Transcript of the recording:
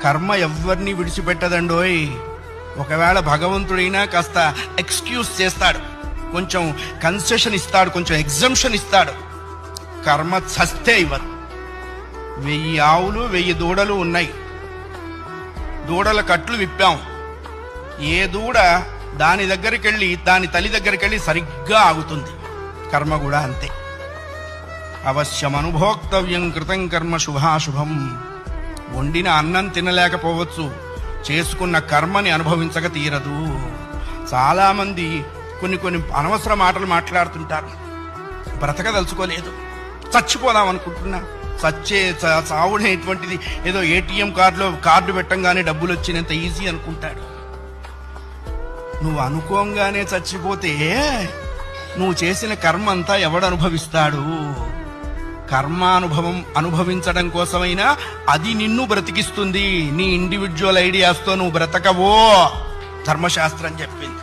కర్మ ఎవరిని విడిచిపెట్టదండోయ్. ఒకవేళ భగవంతుడైనా కాస్త ఎక్స్క్యూజ్ చేస్తాడు, కొంచెం కన్సెషన్ ఇస్తాడు, కొంచెం ఎగ్జంప్షన్ ఇస్తాడు. కర్మ చస్తే ఇవ్వరు. 1000 ఆవులు 1000 దూడలు ఉన్నాయి. దూడల కట్లు విప్పాం. ఏ దూడ దాని దగ్గరికి వెళ్ళి దాని తల్లి దగ్గరికి వెళ్ళి సరిగ్గా ఆగుతుంది. కర్మ కూడా అంతే. అవశ్యం అనుభోక్తవ్యం కృతం కర్మ శుభాశుభం. వండిన అన్నం తినలేకపోవచ్చు, చేసుకున్న కర్మని అనుభవించక తీరదు. చాలా మంది కొన్ని అనవసర మాటలు మాట్లాడుతుంటారు. బ్రతకదలుచుకోలేదు, చచ్చిపోదాం అనుకుంటున్నా. చావుడేటువంటిది ఏదో ఏటీఎం కార్డు పెట్టంగానే డబ్బులు వచ్చినంత ఈజీ అనుకుంటాడు. నువ్వు అనుకోంగానే చచ్చిపోతే నువ్వు చేసిన కర్మ అంతా ఎవడు అనుభవిస్తాడు? కర్మానుభవం అనుభవించడం కోసమైనా అది నిన్ను బ్రతికిస్తుంది. నీ ఇండివిజువల్ ఐడియాస్తో నువ్వు బ్రతకవో ధర్మశాస్త్రం చెప్పింది.